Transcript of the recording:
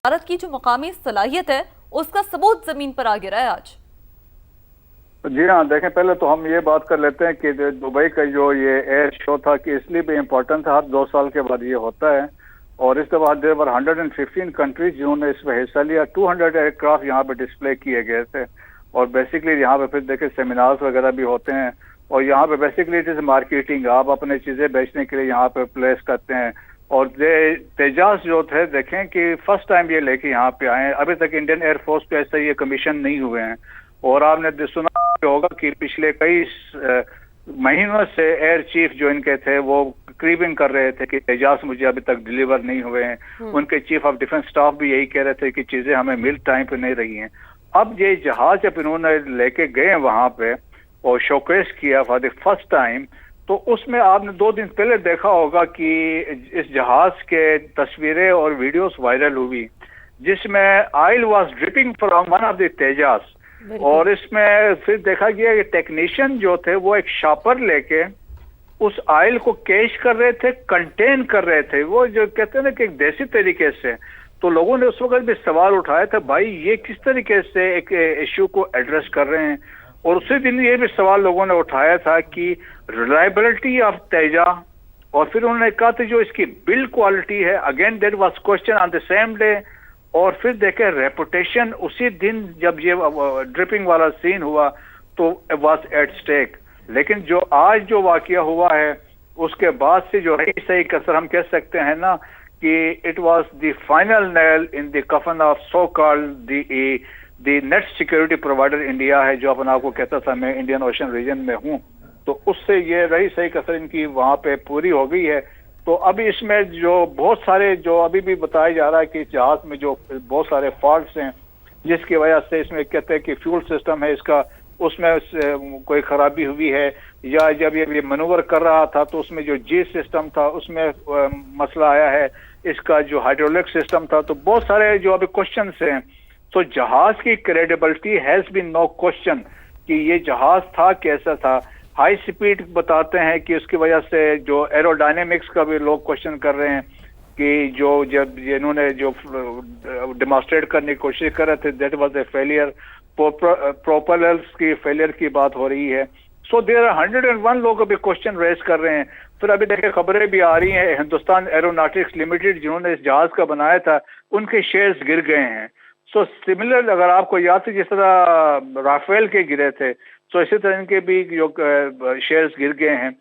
भारत की जो मकामी सलाहियत है उसका सबूत जमीन पर आ गिरा है आज। जी हाँ, देखें, पहले तो हम ये बात कर लेते हैं कि दुबई का जो ये एयर शो था कि इसलिए भी इम्पोर्टेंट था, हर 2 साल के बाद ये होता है। और इस दफा देवर 115 कंट्रीज जिन्होंने इसमें हिस्सा लिया। 200 एयरक्राफ्ट यहाँ पे डिस्प्ले किए गए थे। और बेसिकली यहाँ पे फिर देखें सेमिनार्स वगैरह भी होते हैं। और यहाँ पे बेसिकली इट इज मार्केटिंग, आप अपने चीजें बेचने के लिए यहाँ पे प्लेस करते हैं। और तेजास जो थे, देखें कि फर्स्ट टाइम ये लेके यहाँ पे आए हैं। अभी तक इंडियन एयरफोर्स पे ऐसा ये कमीशन नहीं हुए हैं। और आपने सुना होगा कि पिछले कई महीनों से एयर चीफ जो इनके थे वो क्रीबिंग कर रहे थे कि तेजास मुझे अभी तक डिलीवर नहीं हुए हैं। उनके चीफ ऑफ डिफेंस स्टाफ भी यही कह रहे थे कि चीजें हमें मिल टाइम पे नहीं रही हैं। अब ये जहाज जब इन्होंने लेके गए वहां पे और शोकेस किया फॉर द फर्स्ट टाइम, तो उसमें आपने 2 दिन पहले देखा होगा कि इस जहाज के तस्वीरें और वीडियोस वायरल हुई जिसमें oil was dripping from one of the Tejas. और इसमें फिर देखा गया कि टेक्नीशियन जो थे वो एक शॉपर लेके उस ऑयल को कैच कर रहे थे, कंटेन कर रहे थे, वो जो कहते हैं ना कि एक देसी तरीके से। तो लोगों ने उस वक्त भी सवाल उठाया था, भाई ये किस तरीके से एक इश्यू को एड्रेस कर रहे हैं। और उसी दिन ये भी सवाल लोगों ने उठाया था कि रिलायबिलिटी ऑफ तेजा। और फिर उन्होंने कहा था जो इसकी बिल्ड क्वालिटी है, again there was question on the same day. और फिर देखे रेपुटेशन उसी दिन जब ये ड्रिपिंग वाला सीन हुआ तो वाज एट स्टेक। लेकिन जो आज जो वाकया हुआ है उसके बाद से जो रही सही कसर हम कह सकते हैं ना कि it was the final nail in the coffin of so called the net security provider India है, जो अपने आप को कहता था मैं इंडियन ओशन रीजन में हूं। तो उससे ये रही सही कसर इनकी वहां पे पूरी हो गई है। तो अभी इसमें जो बहुत सारे जो अभी भी बताया जा रहा है कि जहाज में जो बहुत सारे फॉल्ट्स हैं जिसकी वजह से इसमें कहते हैं कि फ्यूल सिस्टम है इसका, उसमें कोई खराबी हुई है, या जब ये मनूवर कर रहा था तो उसमें जो जी सिस्टम था उसमें मसला आया है, इसका जो हाइड्रोलिक सिस्टम था। तो बहुत सारे जो अभी क्वेश्चन हैं। तो जहाज की credibility has been no question कि ये जहाज था कैसा था। हाई स्पीड बताते हैं कि उसकी वजह से जो एरोडायनेमिक्स का भी लोग क्वेश्चन कर रहे हैं कि जो जब इन्होंने जो डेमोन्स्ट्रेट करने की कोशिश कर रहे थे that was a failure, propellers की फेलियर की बात हो रही है। सो देयर आर 101 लोग अभी क्वेश्चन रेज कर रहे हैं। फिर अभी देखिए खबरें भी आ रही हैं, हिंदुस्तान एरोनॉटिक्स लिमिटेड जिन्होंने इस जहाज का बनाया था उनके शेयर्स गिर गए हैं। सो सिमिलर अगर आपको याद है जिस तरह राफेल के गिरे थे, तो इसी तरह इनके भी जो शेयर्स गिर गए हैं।